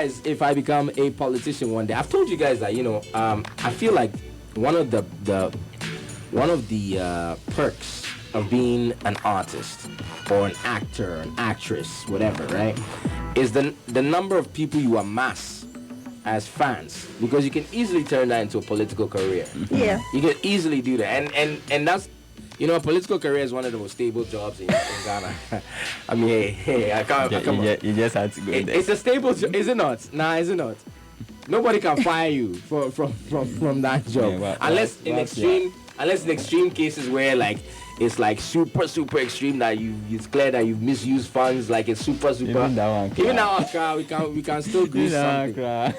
If I become a politician one day, I've told you guys that I feel like one of the perks of being an artist or an actor, an actress, whatever, right, is the number of people you amass as fans, because you can easily turn that into a political career. Yeah, you can easily do that, and that's. A political career is one of the most stable jobs in Ghana. I mean, hey, I can't. You just had to go there. It's a stable job, is it not? Nah, is it not? Nobody can fire you from that job, unless in extreme cases where it's super extreme that it's clear that you've misused funds, like it's super. Even that one, we can still do something. Yeah,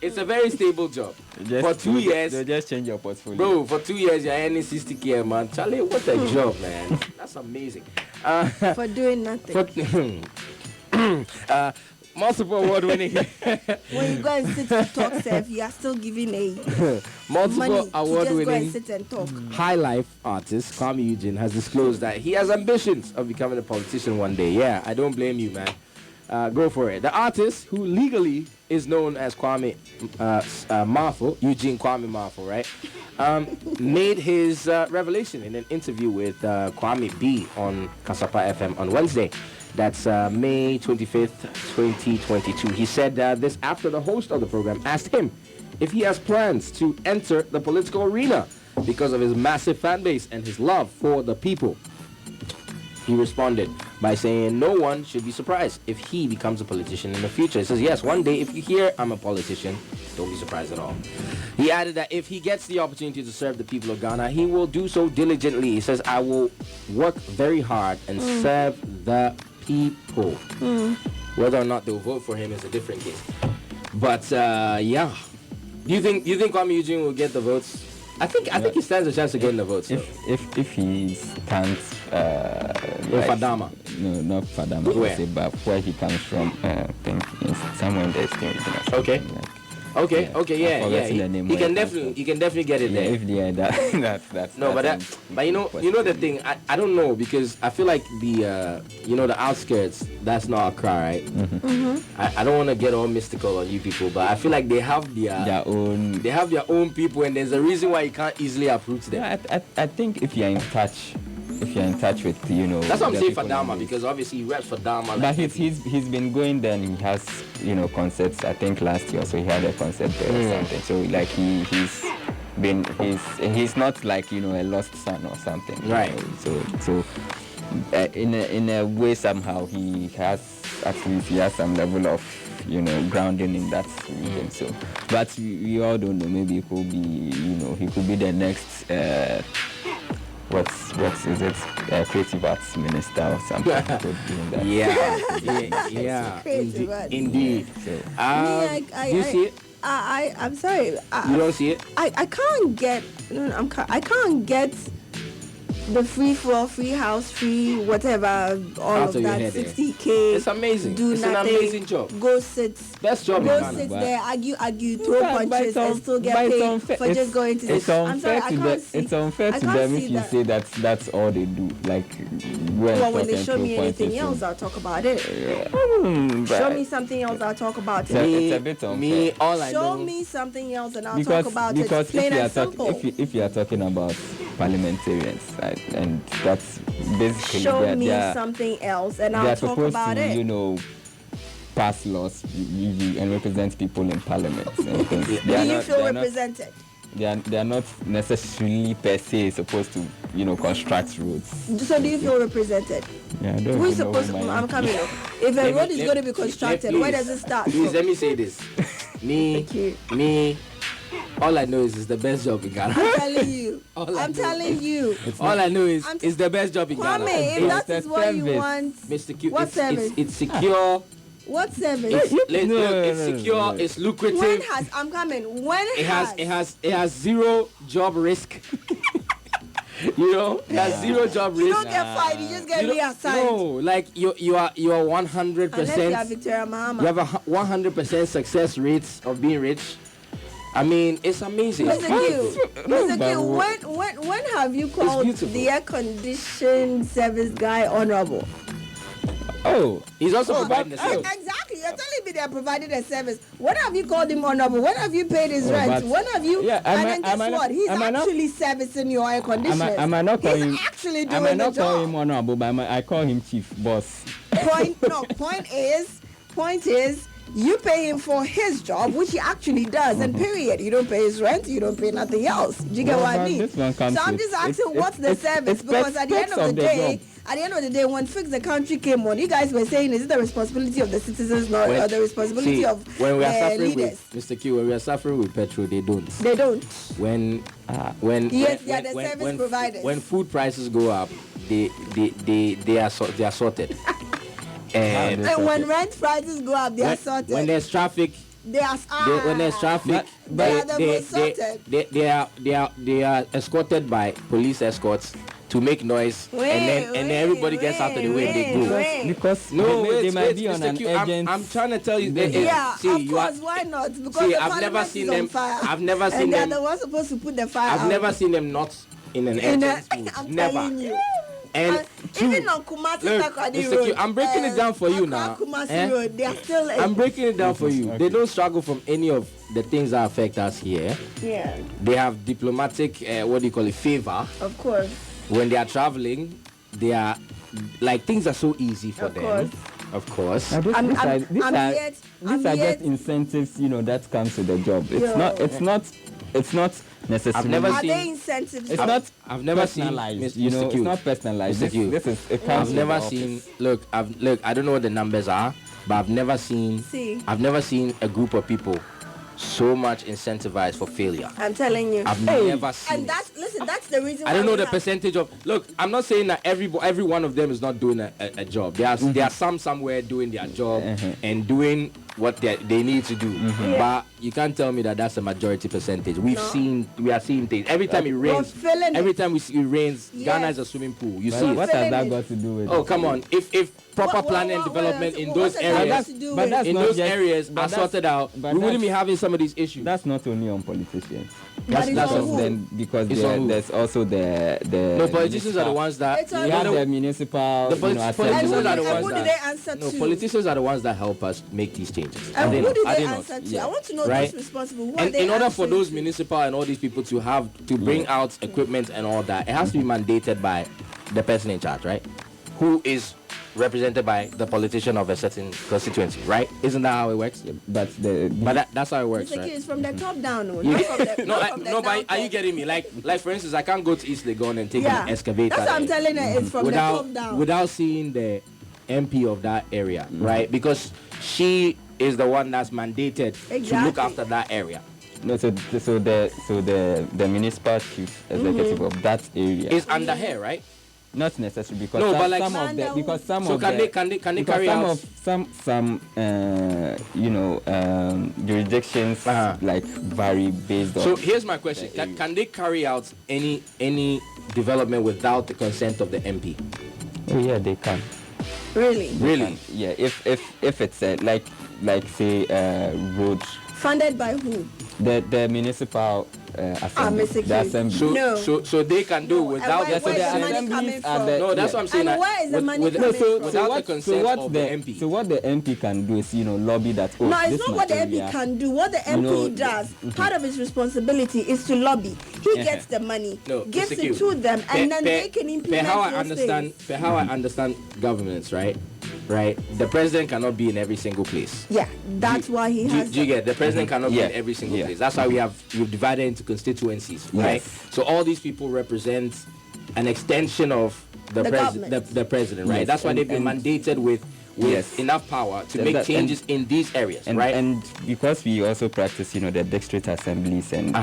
it's a very stable job. For 2 years, they'll just change your portfolio. Bro, for 2 years you're earning 60K, man. Charlie, what a job, man. That's amazing. For doing nothing. Multiple award-winning. When you go and sit and talk, Seth, you are still giving multiple award-winning sit and talk. high life artist Kuami Eugene has disclosed that he has ambitions of becoming a politician one day. Yeah, I don't blame you, man. Go for it. The artist, who legally is known as Kuami Eugene Kuami Marfo, right, made his revelation in an interview with Kuami B on Kasapa FM on Wednesday. That's May 25th, 2022. He said this after the host of the program asked him if he has plans to enter the political arena because of his massive fan base and his love for the people. He responded by saying no one should be surprised if he becomes a politician in the future. He says, yes, one day if you hear I'm a politician, don't be surprised at all. He added that if he gets the opportunity to serve the people of Ghana, he will do so diligently. He says, I will work very hard and serve the people. Whether or not they'll vote for him is a different case. But yeah, do you think Kuami Eugene will get the votes? I think he stands a chance to get the votes. If he stands, Fadama. No, not Fadama. Where? But where he comes from, I think somewhere in the Eastern region. Okay. Okay, yeah. He can definitely get it there. If that's no, but you know the thing, I don't know, because I feel like the outskirts, that's not Accra, right? I don't want to get all mystical on you people, but I feel like they have their own people, and there's a reason why you can't easily approach them. Yeah, I think if you're in touch with that's what I'm saying for Dama, because obviously he reps for Dama. But he's been going there, and he has concerts. I think last year, so he had a concert there or something. So like he's not like a lost son or something, right? So in a way somehow he has some level of grounding in that region. So, but we all don't know. Maybe it could be he could be the next. What is it? Creative arts minister or something. Yeah. Indeed. So, you see it? I'm sorry. You don't see it? I can't get. I can't get the free floor, free house, free whatever, all of that. 60K. It's amazing. Do it's nothing, an amazing job. Go sit. Best job. Go sit there, argue, throw punches, and still get paid for just going to. I'm sorry, I can't see. It's unfair to them if you say that's all they do. Like when they show me anything else, I'll talk about it. Show me something else, I'll talk about it. It's a bit unfair. Show me something else, and I'll talk about it. Plain and simple. If you are talking about parliamentarians, right, and that's basically show me something else, and I'll talk about it. Pass laws and represent people in parliament. Do you feel represented? They are not necessarily per se supposed to construct roads. So do you feel represented? Yeah, I don't Who is supposed to? I'm coming up. If a road is going to be constructed, where does it start? Please let me say this. Me. All I know is it's the best job in Ghana. I'm telling you. I'm telling you. All I know is it's the best job in Ghana. Kwame, if that is what you want, Mr. Q, what service? It's secure. What service? It's secure. It's lucrative. When has I'm coming? When it has zero job risk. It has zero job risk. You don't get fired. You just get reassigned. No, like you are 100%. Unless you have Victoria Mahama. You have a 100% success rates of being rich. I mean, it's amazing. Mr. Q, when have you called the air conditioned service guy honorable? Oh, he's also providing the service. Exactly. You're telling me they are providing a service. When have you called him honorable? When have you paid his rent? When have you? Yeah, and then guess what? He's actually servicing your air conditioners. I might not call He's him. actually doing I might not the job. call him honorable, but I call him chief boss. Point is, you pay him for his job, which he actually does, and period. You don't pay his rent, you don't pay nothing else. Do you get what I mean? So I'm just asking, what's the service? Because at the end of the day, when Fix the Country came on, you guys were saying, is it the responsibility of the citizens or the responsibility of when we are suffering leaders? with Mr. Q, when we are suffering with petrol, they don't. They don't. When service providers. When food prices go up, they are sorted. And when rent prices go up, they are sorted. When there's traffic, they are sorted. They are escorted by police escorts to make noise, and then everybody gets out of the way and they go. Because they might be on an urgent. I'm trying to tell you. Why not? Because I've never seen them. I've never seen them. And they're the ones supposed to put the fire I've never seen them not in an urgent mood. Never. Telling you. And even on Kumasi Takoradi Road, I'm breaking it down for you now. Road, they are still. I'm breaking it down for you. Okay. They don't struggle from any of the things that affect us here. Yeah. They have diplomatic, favor. Of course. When they are traveling, they are things are so easy for them. Of course. These are just incentives, that comes with the job. It's not necessarily. I've never seen. Are they incentives? It's not. I've never seen. Mr. Q. It's not personalized. This is. I've never seen. Look. I don't know what the numbers are, but I've never seen. I've never seen a group of people so much incentivized for failure. I'm telling you. I've never seen. And that's the reason. I don't know the percentage of. Look, I'm not saying that every one of them is not doing a job. There are some somewhere doing their job and doing what they need to do. But you can't tell me that that's a majority percentage. We are seeing things every time it rains. Every time it rains, Ghana is a swimming pool. You see what has that got to do with? Oh, come on! If proper planning and development in those areas, are sorted out, we wouldn't be having some of these issues. That's not only on politicians. That's because there's also the politicians are the ones that we have the municipal. Politicians are the ones who do they answer to? Politicians are the ones that help us make these changes. And who do they answer to? I want to know who's responsible. Who and in order for those municipal and all these people to bring out equipment and all that, it has to be mandated by the person in charge, right? Who is represented by the politician of a certain constituency, right? Isn't that how it works? Yeah, but that's how it works, right? It's from the top down, but are you getting me? Like for instance, I can't go to East Legon and take an excavator. That's what I'm telling her. It's from the top down. Without seeing the MP of that area, right? Because she is the one that's mandated to look after that area. No, so the municipal chief executive of that area is under her, right? Not necessarily because some jurisdictions vary based on. So here's my question: Can they carry out any development without the consent of the MP? Oh yeah, they can. Really? Yeah, if it's like say roads. Funded by who? The municipal assembly. The assembly. So they can do without the money coming from? No, that's what I'm saying. And where is the money coming from? Without the consent of the MP. So what the MP can do is lobby that. No, it's not what the MP can do. What the MP does, part of his responsibility is to lobby. He gets the money, gives it to them, and then they can implement those things. How I understand governments, right? The president cannot be in every single place. Yeah, that's why he has. Do you get? The president cannot be in every single place. That's why we've divided into constituencies, right? So all these people represent an extension of the president, right? That's why they've been mandated with enough power to make changes in these areas, right? And because we also practice, the district assemblies and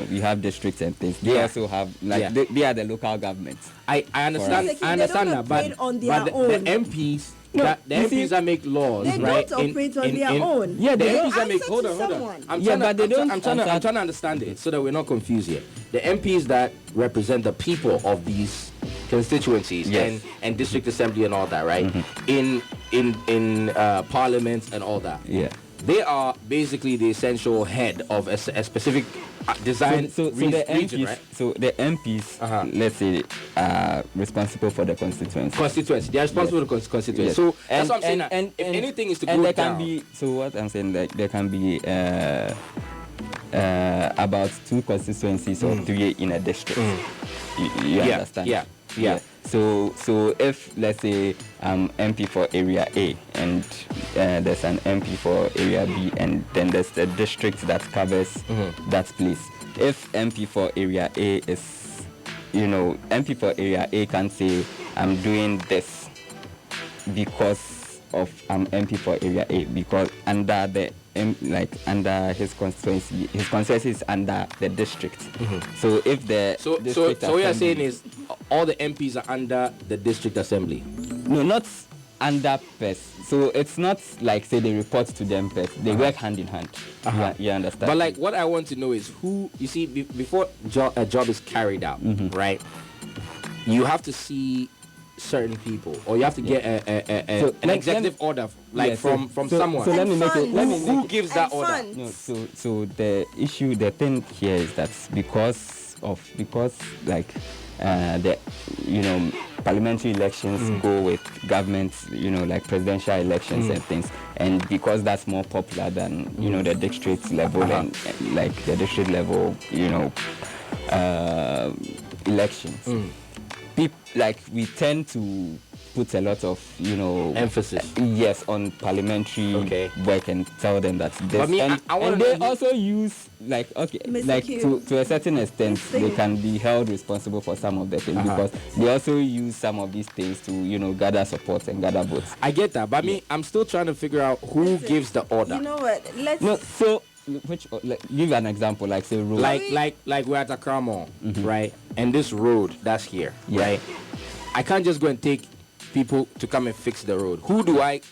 we have districts and things. They also have they are the local governments. I understand that, but the MPs. The MPs that make laws, they right? Don't operate on their own. Yeah, the MPs that make. Hold on. I'm trying to understand it so that we're not confused here. The MPs that represent the people of these constituencies and district assembly and all that, right? In parliament and all that. Yeah. They are basically the essential head of a specific design the region, MPs, right? So the MPs, let's say, are responsible for the constituency. They are responsible for the constituency. Yes. So And, that's what I'm saying. and if anything is to and go there down, can be. So what I'm saying, like there can be about 2 constituencies or 3 in a district. You understand? Yeah. So if let's say I'm MP for area A and there's an MP for area B and then there's the district that covers that place. If MP for area A is, MP for area A can say I'm doing this because of I'm MP for area A, because under the under his constituency is under the district. So if the so what you're saying is all the MPs are under the district assembly. No, not under PES. So it's not like say they report to them PES. They work hand in hand. You understand? But like what I want to know is who, you see, before a job is carried out, right? You have to see certain people, or you have to get an executive order, from someone. So let me make it. Who gives that order? No, so the thing here is that because the parliamentary elections go with government, like presidential elections and things, and because that's more popular than the district level and like the district level elections. We tend to put a lot of emphasis on parliamentary work and tell them that this, and they also use to a certain extent they can be held responsible for some of the things because they also use some of these things to gather support and gather votes. I get that, but I'm still trying to figure out who gives the order. You know what? Give an example, like say road. Like we're at Accra Mall, right? And this road that's here, right? I can't just go and take people to come and fix the road. Who gives me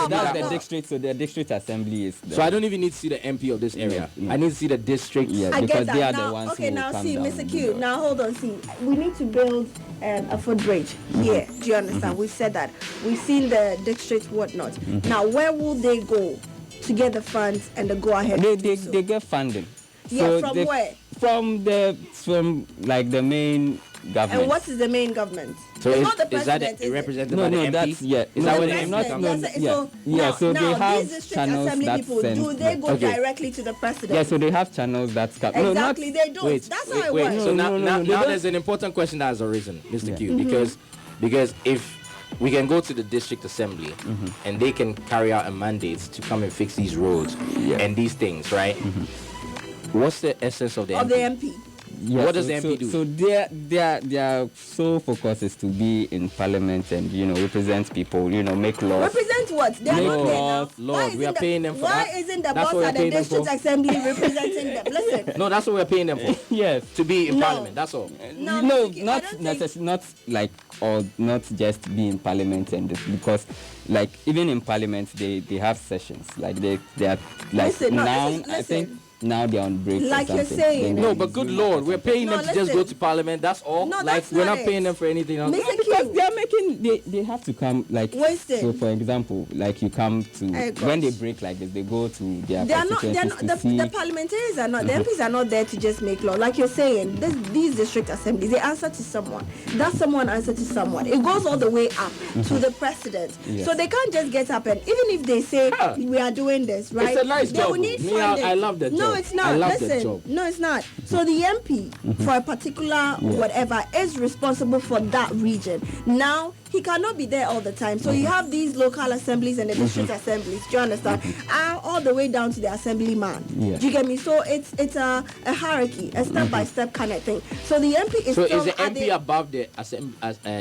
that's the order? district. So the district assembly is. So I don't even need to see the MP of this area. I need to see the district. I because get that. they are Now, the ones okay, who now come see, down Mr. and Q. do that. Now hold on. See, we need to build a footbridge here. Do you understand? We've said that. We've seen the district whatnot. Now, where will they go to get the funds and the go ahead? They get funding. Yeah, from where? From the main government. And what is the main government? So it's not the is that president, is it? represented by the MP? That's Is that where the MP comes? So they have these district channels assembly that people, send. do they go directly to the president? Yeah, so they have channels that come. Exactly, they don't. That's how it works. So now there's an important question that has arisen, Mr. Q, because if we can go to the district assembly and they can carry out a mandate to come and fix these roads and these things, right? What's the essence of the MP? Yeah, what does the MP do? So their sole focus is to be in parliament and represent people, make laws. Represent what? They are not there now. Lord, we are paying them for that. Why isn't the boss at the district assembly representing them? Listen. No, that's what we're paying them for. Yes. To be in parliament, that's all. No, not necessarily, not like, or not just be in parliament and this, because like even in parliament they have sessions, like they are like I think now they're on break. Like you're saying. No, but good Lord, we're paying them to just go to parliament. That's all. No, like we're not paying them for anything else. Because they are making. They have to come like. Wasted. So for example, like you come to when they break like this, they go to their. They're not. The parliamentarians are not. The MPs are not there to just make law. Like you're saying, these district assemblies, they answer to someone. That someone answer to someone. It goes all the way up to the president. Yes. So they can't just get up and even if they say we are doing this, right? It's a nice job. Will need funding. I love that job. No, it's not. I love Listen, that job. no, it's not. So the MP for a particular whatever is responsible for that region. Now he cannot be there all the time. So you have these local assemblies and the district assemblies. Do you understand? All the way down to the assemblyman. Yeah. Do you get me? So it's a hierarchy, a step by step kind of thing. So the MP is. So is the MP above the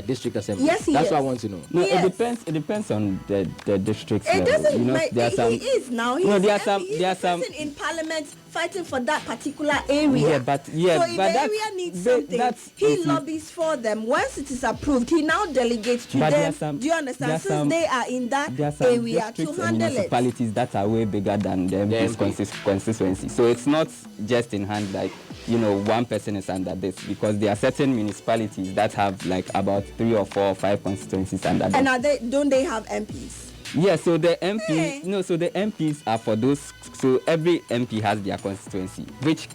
district assembly? Yes, he That's is. what I want to know. No, Yes. It depends on the district. It doesn't. He is now. He's there are the some person in parliament fighting for that particular area. Yeah, but so if the area needs something, he lobbies for them. Once it is approved, he now delegates to them. Do you understand? Since they are in that area to handle it. Municipalities that are way bigger than the MP's constituency. So it's not just in hand like one person is under this, because there are certain municipalities that have like about 3 or 4 or 5 constituencies under them. And don't they have MPs? Yeah, so the MPs, so the MPs are for those. So every MP has their constituency, which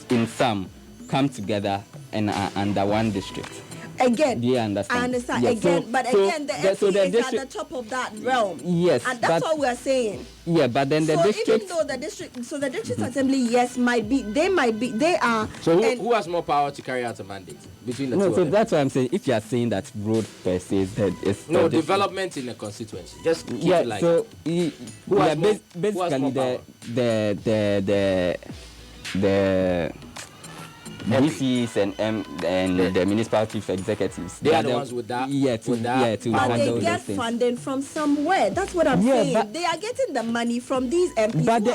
in some come together and are under one district. Again, do you understand? I understand. Yeah, again, so, but so again, the MP is district, at the top of that realm. Yes, and that's what we're saying. Yeah, but then the district. Even though the district, so the district assembly, yes, they are. So who has more power to carry out a mandate between the two? No, so of them? that's what I'm saying. If you are saying that road per se is that it's no development in the constituency, just keep it like. So basically the DCs and the municipal chief executives. They are the ones with that. But they get funding from somewhere. That's what I'm saying. They are getting the money from these MPs. But the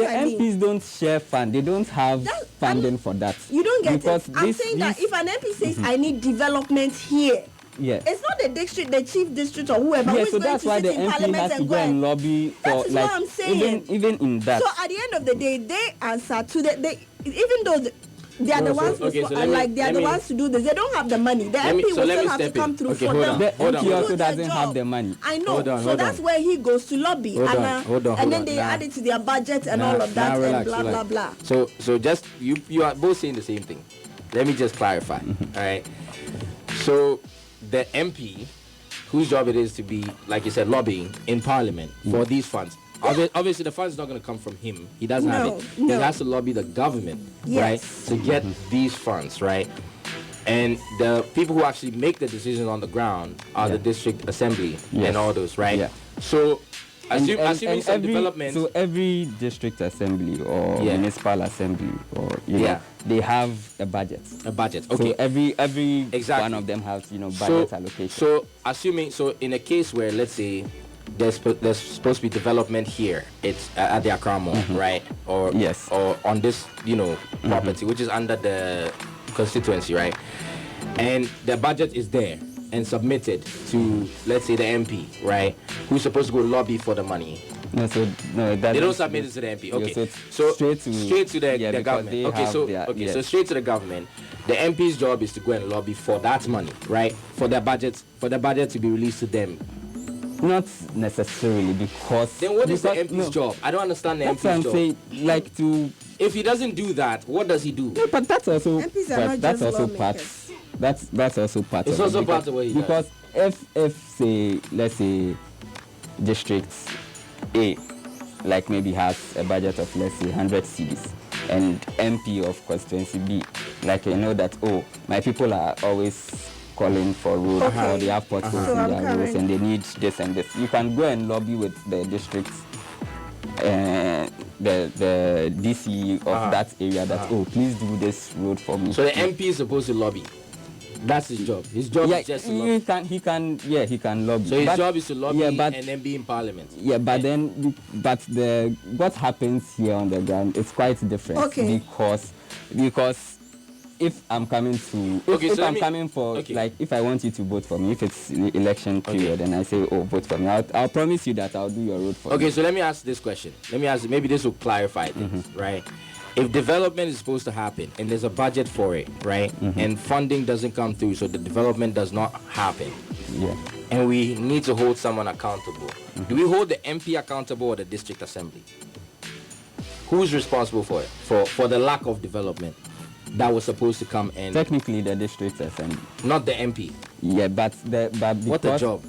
MPs don't share fund. They don't have funding for that. You don't get it. I'm saying that if an MP says I need development here. Yeah. It's not the chief district or whoever. Yeah, so that's why the MP has to go and lobby for, that is what I'm saying. Even in that. So at the end of the day, they answer to even though they are the ones the ones to do this. They don't have the money. The MP will still have to come through for them. The MP also doesn't have the money. I know. So that's where he goes to lobby. And then they add it to their budget and all of that and blah, blah, blah. So just, you are both saying the same thing. Let me just clarify. All right. So the MP, whose job it is to be, like you said, lobbying in Parliament for these funds. Obviously, the funds is not going to come from him. He doesn't have it. He has to lobby the government, right, to get these funds, right? And the people who actually make the decisions on the ground are the district assembly and all those, right? Yeah. So, assuming some development. So every district assembly or municipal assembly or they have a budget. Okay. So every one of them has budget allocation. So assuming in a case where, let's say, there's supposed to be development here, it's at the Accra Mall, right? Or on this property which is under the constituency, right? And the budget is there and submitted to, let's say, the MP, right? Who's supposed to go lobby for the money. They don't submit it to the MP. Okay, so straight to the government. Okay, so straight to the government. The MP's job is to go and lobby for that money, right? For the budget to be released to them. Not necessarily, because. Then what is the MP's job? I don't understand the MP's job. Saying, if he doesn't do that, what does he do? No, but that's also. MPs are not just lawmakers. That's also part of it. It's also part of what he does. Because if say, let's say, District A, like maybe has a budget of, let's say, 100 cedis, and MP of constituency B, like that, my people are always calling for roads, or they have potholes in their roads and they need this and this. You can go and lobby with the districts, the DC of that area that, please do this road for me. So the MP is supposed to lobby. That's his job. His job is just to lobby. He can lobby. So his job is to lobby and then be in Parliament. Yeah, but what happens here on the ground is quite different. Okay. Because if I'm coming to, if I want you to vote for me, if it's the election period, and I say, vote for me, I'll promise you that I'll do your road for you. Okay, so let me ask this question. Maybe this will clarify things, right? If development is supposed to happen and there's a budget for it, right, and funding doesn't come through, so the development does not happen, and we need to hold someone accountable, do we hold the MP accountable or the district assembly? Who's responsible for it, for the lack of development that was supposed to come in? Technically, the district assembly, not the MP. Yeah, but what a job.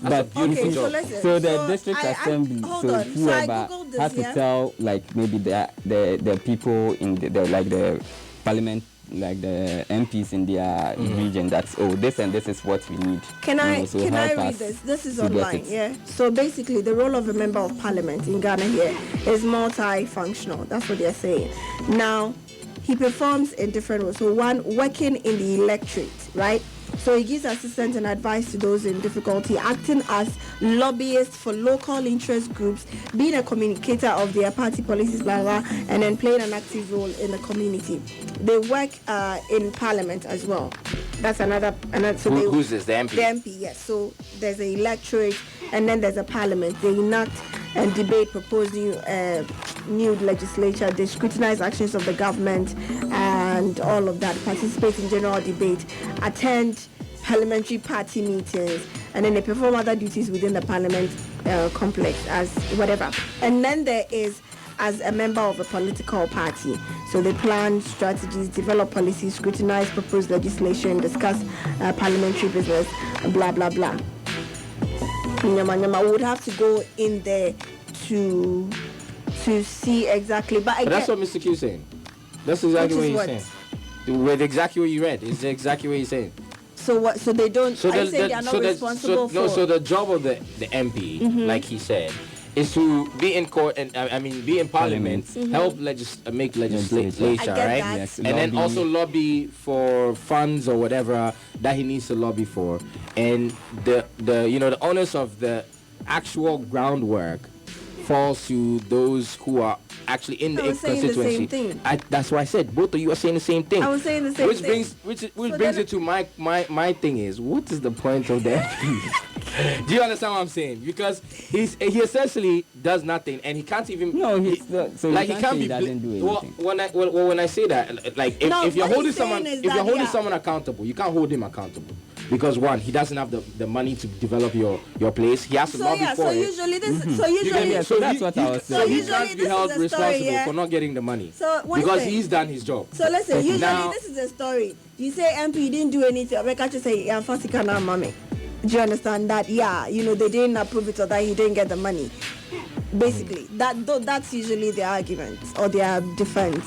That's a beautiful job. So the district assembly, whoever has to tell, like, maybe the people in the parliament, like the MPs in their region, that's this and this is what we need. Can I read this? This is online, yeah. So basically, the role of a member of parliament in Ghana here is multifunctional. That's what they're saying. Now, he performs in different roles. So one, working in the electorate, right? So he gives assistance and advice to those in difficulty, acting as lobbyists for local interest groups, being a communicator of their party policies, blah, blah, and then playing an active role in the community. They work in parliament as well. That's another. So who's this? The MP? The MP, yes. So there's an electorate and then there's a parliament. They enact and debate proposed new legislature. They scrutinize actions of the government and all of that. Participate in general debate. Attend parliamentary party meetings and then they perform other duties within the parliament complex as whatever. And then there is as a member of a political party. So they plan strategies, develop policies, scrutinize proposed legislation, discuss parliamentary business, blah, blah, blah. Nyama would have to go in there to see exactly. But that's what Mr. Q is saying. That's exactly what he's saying. With exactly what you read. It's exactly what he's saying. So what? So they don't. So they are not responsible for. No. So the job of the MP, like he said, is to be in court and be in parliament, help make legislation, right? Yes, and then also lobby for funds or whatever that he needs to lobby for. And the onus of the actual groundwork falls to those who are actually in the constituency. That's why I said both of you are saying the same thing. I was saying the same thing. Which brings it to my thing is, what is the point of that? Do you understand what I'm saying? Because he essentially does nothing, and he can't even. No, he's not. So like he can't be. Doesn't do anything. When I say that, like if you're holding someone accountable, you can't hold him accountable. Because one, he doesn't have the money to develop your place. He has to lobby for it. Usually this. So that's what I was saying. So he can't be held responsible for not getting the money. So because he's done his job. So listen, usually this is a story. You say MP didn't do anything. I can't just say mommy. Do you understand that? Yeah, they didn't approve it or that he didn't get the money. Basically, that's usually their argument or their defense.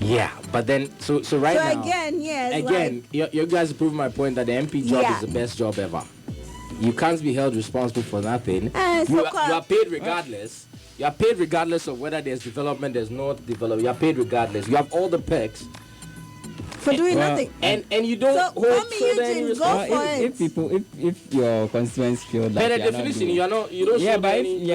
Yeah, but then so right now again, you guys prove my point that the MP job is the best job ever. You can't be held responsible for nothing. You are paid regardless. You are paid regardless of whether there's development, there's not development. You are paid regardless. You have all the perks for doing nothing. And you don't hold if your constituents feel that better definition, you don't.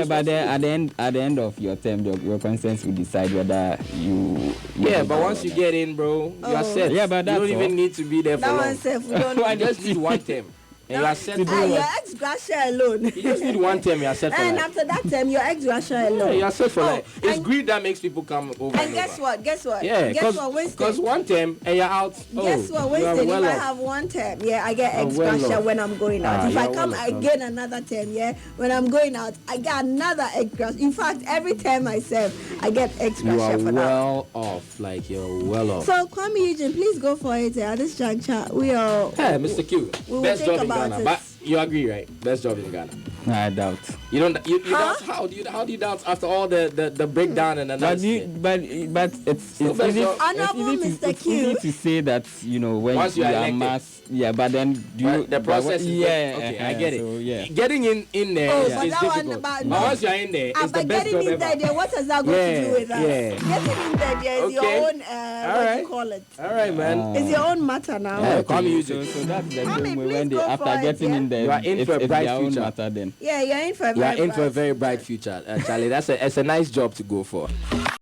But then at the end of your term, your constituents will decide whether you. Yeah, but once you get in, bro, you are set. Yeah, but you don't even need to be there for long. I just need one term. And you are set to do your ex gratia alone. You just need one term, you are set for and life. After that term, your ex gratia alone. Yeah, you are set for life. It's greed that makes people come over. And guess what? Yeah, because one term and you're out. Guess what? Winston, if I have one term, I get ex gratia when I'm going out. If I come again another term, when I'm going out, I get another ex gratia. In fact, every term I serve, I get ex gratia for that. You are well off. Like, you're well off. So, Kuami Eugene, please go for it at this juncture. We are... Hey, Mr. Q, best job in Ghana. But you agree, right? Best job in Ghana. No, I doubt. You don't. You doubt. How do you doubt after all the breakdown and analysis? But it's easy to say that when once you are elected. mass. Yeah, but then the process. Okay, I get it. So, getting in there is difficult. But once you are in there, it's the best job ever. What has that got to do with us? Getting in there is your own. What do you call it? All right, man. It's your own matter now. Kuami Eugene. So that's the thing when they after getting in there, you are in for a bright future. Matter then. Yeah, you're in for a very bright future. Charlie. That's a nice job to go for.